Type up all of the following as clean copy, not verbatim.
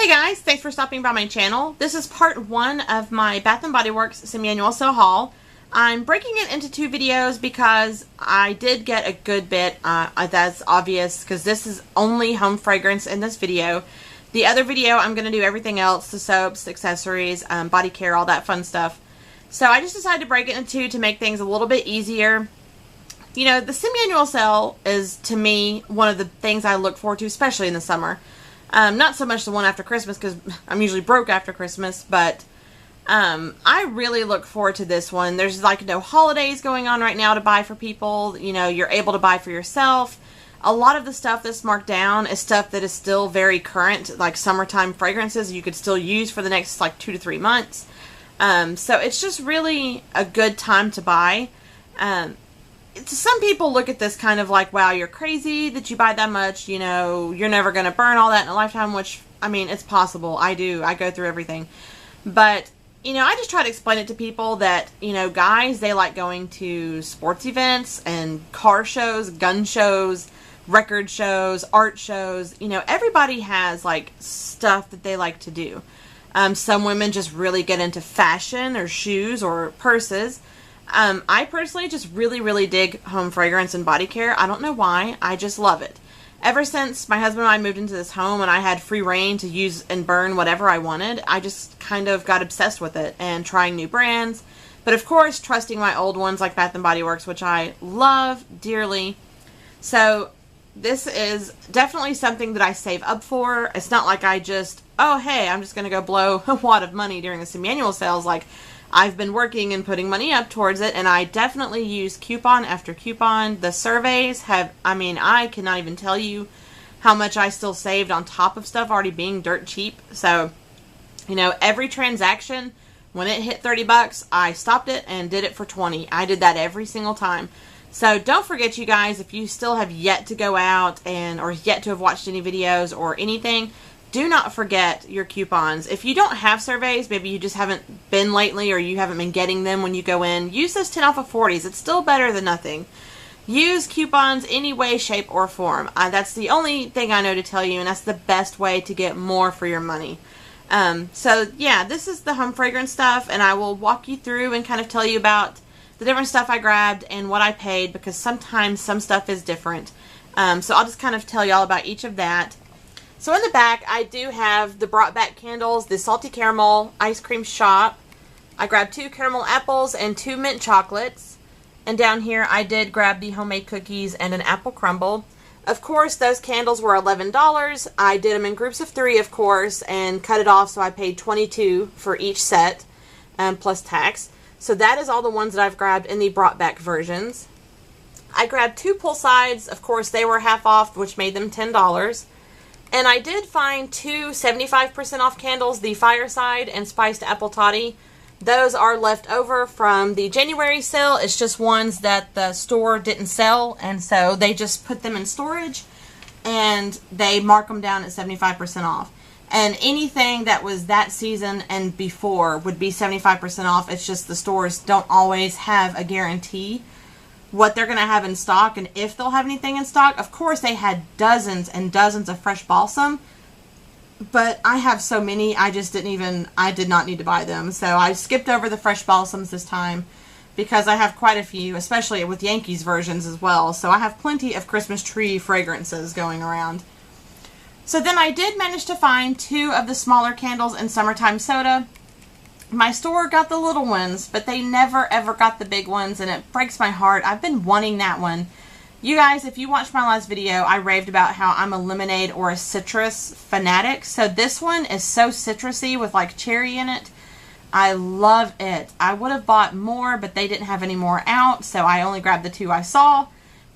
Hey guys, thanks for stopping by my channel. This is part 1 of my Bath & Body Works semi-annual sale haul. I'm breaking it into 2 videos because I did get a good bit, that's obvious because this is only home fragrance in this video. The other video I'm going to do everything else, the soaps, accessories, body care, all that fun stuff. So I just decided to break it into 2 to make things a little bit easier. You know, the semi-annual sale is, to me, one of the things I look forward to, especially in the summer. Not so much the one after Christmas because I'm usually broke after Christmas, but I really look forward to this one. There's like no holidays going on right now to buy for people. You know, you're able to buy for yourself. A lot of the stuff that's marked down is stuff that is still very current, like summertime fragrances you could still use for the next like 2 to 3 months. So it's just really a good time to buy. Some people look at this kind of like, wow, you're crazy that you buy that much, you know, you're never going to burn all that in a lifetime, which, I mean, it's possible. I go through everything. But, you know, I just try to explain it to people that, you know, guys, they like going to sports events and car shows, gun shows, record shows, art shows. You know, everybody has, like, stuff that they like to do. Some women just really get into fashion or shoes or purses. I personally just really dig home fragrance and body care. I don't know why. I just love it. Ever since my husband and I moved into this home and I had free reign to use and burn whatever I wanted, I just kind of got obsessed with it and trying new brands. But of course, trusting my old ones like Bath & Body Works, which I love dearly. So this is definitely something that I save up for. It's not like I just, oh hey, I'm just going to go blow a wad of money during the semi-annual sales. Like, I've been working and putting money up towards it, and I definitely use coupon after coupon. The surveys have, I mean, I cannot even tell you how much I still saved on top of stuff already being dirt cheap. So, you know, every transaction, when it hit 30 bucks, I stopped it and did it for 20. I did that every single time. So don't forget, you guys, if you still have yet to go out or yet to have watched any videos or anything, do not forget your coupons. If you don't have surveys, maybe you just haven't been lately or you haven't been getting them when you go in, use those 10 off of 40s. It's still better than nothing. Use coupons any way, shape, or form. That's the only thing I know to tell you, and that's the best way to get more for your money. So, yeah, this is the home fragrance stuff, and I will walk you through and kind of tell you about the different stuff I grabbed and what I paid, because sometimes some stuff is different. So I'll just kind of tell you all about each of that. So in the back, I do have the brought back candles, the salty caramel ice cream shop. I grabbed 2 caramel apples and 2 mint chocolates. And down here, I did grab the homemade cookies and an apple crumble. Of course, those candles were $11. I did them in groups of 3, of course, and cut it off, so I paid $22 for each set, plus tax. So that is all the ones that I've grabbed in the brought back versions. I grabbed 2 pull sides. Of course, they were half off, which made them $10. And I did find 2 75% off candles, the Fireside and Spiced Apple Toddy. Those are left over from the January sale. It's just ones that the store didn't sell, and so they just put them in storage, and they mark them down at 75% off. And anything that was that season and before would be 75% off. It's just the stores don't always have a guarantee what they're going to have in stock and if they'll have anything in stock. Of course, they had dozens and dozens of fresh balsam, but I have so many, I did not need to buy them. So I skipped over the fresh balsams this time because I have quite a few, especially with Yankees versions as well. So I have plenty of Christmas tree fragrances going around. So then I did manage to find 2 of the smaller candles in Summertime Soda. My store got the little ones, but they never ever got the big ones, and it breaks my heart. I've been wanting that one. You guys, if you watched my last video, I raved about how I'm a lemonade or a citrus fanatic. So this one is so citrusy with like cherry in it. I love it. I would have bought more, but they didn't have any more out, so I only grabbed the 2 I saw.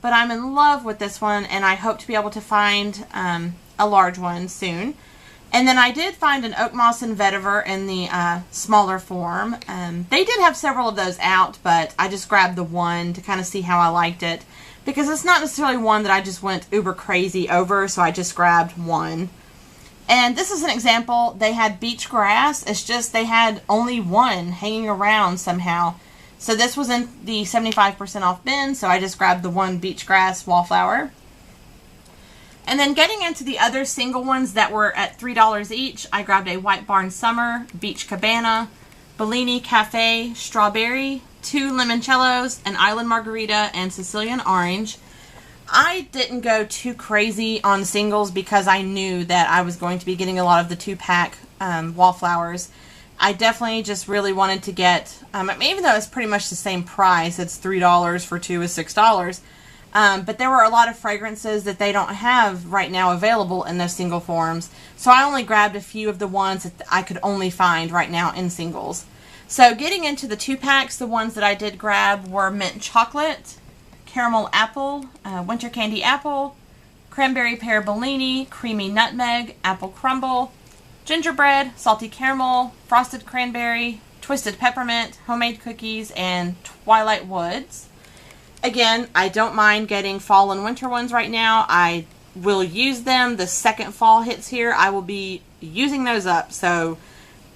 But I'm in love with this one, and I hope to be able to find a large one soon. And then I did find an Oak Moss and Vetiver in the smaller form. They did have several of those out, but I just grabbed the one to kind of see how I liked it. Because it's not necessarily one that I just went uber crazy over, so I just grabbed one. And this is an example. They had beach grass. It's just they had only one hanging around somehow. So this was in the 75% off bin, so I just grabbed the one beach grass wallflower. And then getting into the other single ones that were at $3 each, I grabbed a White Barn Summer, Beach Cabana, Bellini Cafe, Strawberry, 2 limoncellos, an Island Margarita, and Sicilian Orange. I didn't go too crazy on singles because I knew that I was going to be getting a lot of the 2-pack Wallflowers. I definitely just really wanted to get, even though it's pretty much the same price, it's $3 for 2 is $6. But there were a lot of fragrances that they don't have right now available in those single forms. So I only grabbed a few of the ones that I could only find right now in singles. So getting into the 2-packs, the ones that I did grab were Mint Chocolate, Caramel Apple, Winter Candy Apple, Cranberry Pear Bellini, Creamy Nutmeg, Apple Crumble, Gingerbread, Salty Caramel, Frosted Cranberry, Twisted Peppermint, Homemade Cookies, and Twilight Woods. Again, I don't mind getting fall and winter ones right now. I will use them. The second fall hits here, I will be using those up. So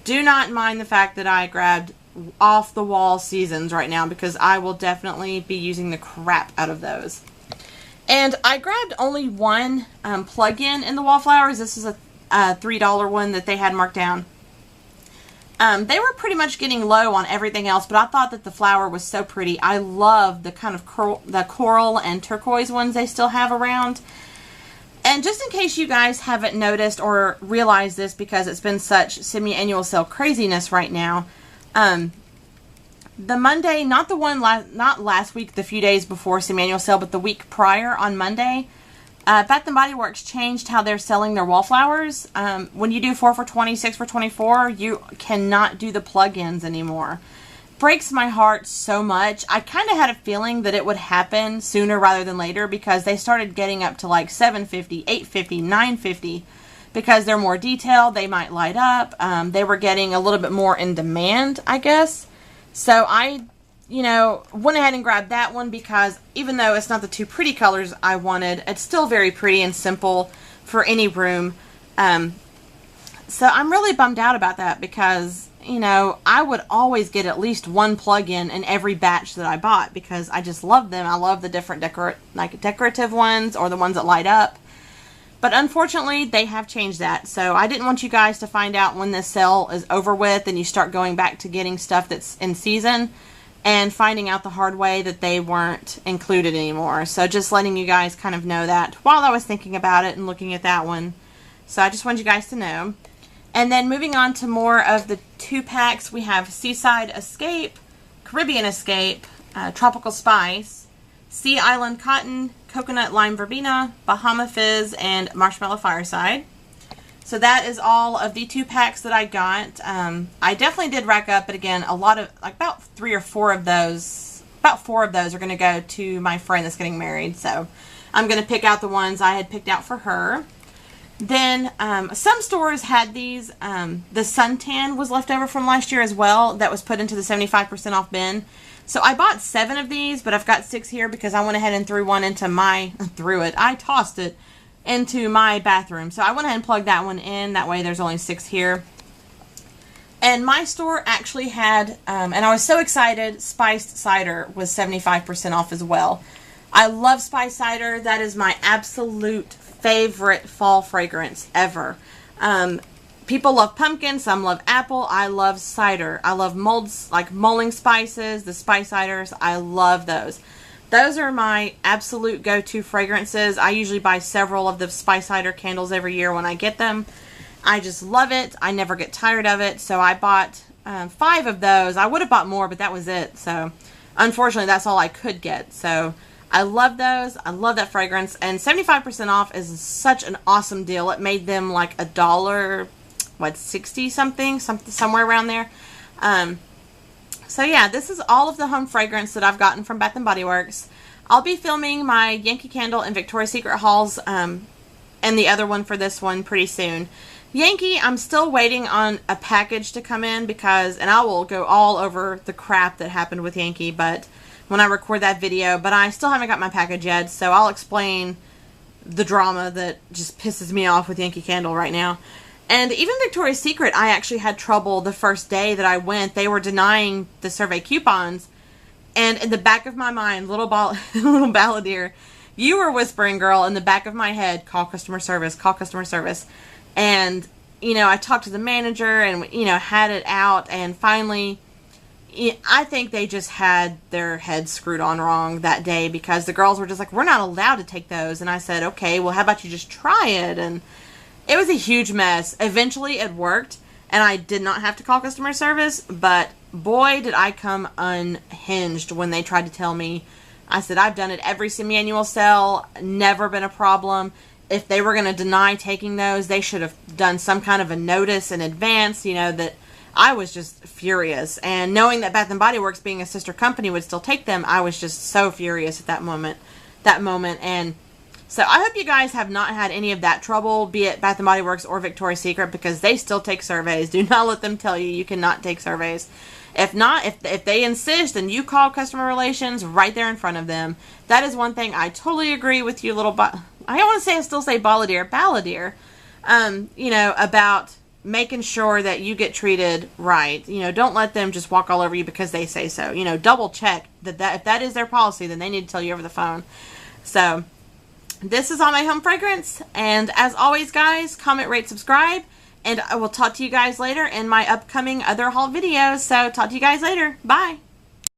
do not mind the fact that I grabbed off-the-wall seasons right now, because I will definitely be using the crap out of those. And I grabbed only one plug-in in the Wallflowers. This is a $3 one that they had marked down. They were pretty much getting low on everything else, but I thought that the flower was so pretty. I love the kind of coral and turquoise ones they still have around. And just in case you guys haven't noticed or realized this, because it's been such semi-annual sale craziness right now, the Monday, not last week, the few days before semi-annual sale, but the week prior on Monday, Bath & Body Works changed how they're selling their Wallflowers. When you do 4 for $20, 6 for $24, you cannot do the plug-ins anymore. Breaks my heart so much. I kind of had a feeling that it would happen sooner rather than later, because they started getting up to like $7.50, $8.50, $9.50, because they're more detailed. They might light up. They were getting a little bit more in demand, I guess. So I went ahead and grabbed that one, because even though it's not the 2 pretty colors I wanted, it's still very pretty and simple for any room. So I'm really bummed out about that, because, I would always get at least one plug-in in every batch that I bought, because I just love them. I love the different decorative ones, or the ones that light up. But unfortunately, they have changed that. So I didn't want you guys to find out when this sale is over with and you start going back to getting stuff that's in season and finding out the hard way that they weren't included anymore. So just letting you guys kind of know that while I was thinking about it and looking at that one. So I just wanted you guys to know. And then moving on to more of the 2-packs, we have Seaside Escape, Caribbean Escape, Tropical Spice, Sea Island Cotton, Coconut Lime Verbena, Bahama Fizz, and Marshmallow Fireside. So that is all of the 2-packs that I got. I definitely did rack up, but again, a lot of, about 3 or 4 of those, about 4 of those are going to go to my friend that's getting married. So I'm going to pick out the ones I had picked out for her. Then some stores had these. The suntan was left over from last year as well. That was put into the 75% off bin. So I bought 7 of these, but I've got 6 here because I went ahead and threw one into I tossed it into my bathroom. So I went ahead and plugged that one in. That way there's only 6 here. And my store actually had, and I was so excited, spiced cider was 75% off as well. I love spiced cider. That is my absolute favorite fall fragrance ever. People love pumpkin, some love apple. I love cider. I love molds, like mulling spices, the spice ciders. I love those. Those are my absolute go-to fragrances. I usually buy several of the spice cider candles every year when I get them. I just love it. I never get tired of it. So I bought 5 of those. I would have bought more, but that was it. So unfortunately, that's all I could get. So I love those. I love that fragrance. And 75% off is such an awesome deal. It made them like $1, what, 60 something, somewhere around there. So yeah, this is all of the home fragrance that I've gotten from Bath & Body Works. I'll be filming my Yankee Candle and Victoria's Secret hauls and the other one for this one pretty soon. Yankee, I'm still waiting on a package to come in because, and I will go all over the crap that happened with Yankee but when I record that video, but I still haven't got my package yet, so I'll explain the drama that just pisses me off with Yankee Candle right now. And even Victoria's Secret, I actually had trouble the first day that I went. They were denying the survey coupons. And in the back of my mind, little balladeer You were whispering, girl, in the back of my head, call customer service, call customer service. And, I talked to the manager and, had it out. And finally, I think they just had their heads screwed on wrong that day, because the girls were just like, we're not allowed to take those. And I said, okay, well, how about you just try it? And it was a huge mess. Eventually, it worked, and I did not have to call customer service. But boy, did I come unhinged when they tried to tell me. I said, I've done it every semi-annual sale, never been a problem. If they were going to deny taking those, they should have done some kind of a notice in advance, that I was just furious. And knowing that Bath & Body Works, being a sister company, would still take them, I was just so furious at that moment. And so I hope you guys have not had any of that trouble, be it Bath & Body Works or Victoria's Secret, because they still take surveys. Do not let them tell you you cannot take surveys. If not, if they insist, then you call customer relations right there in front of them. That is one thing I totally agree with you, I don't want to say, I still say balladeer, about making sure that you get treated right. Don't let them just walk all over you because they say so. Double check that if that is their policy, then they need to tell you over the phone. So, this is All My Home Fragrance, and as always, guys, comment, rate, subscribe. And I will talk to you guys later in my upcoming other haul videos. So, talk to you guys later. Bye.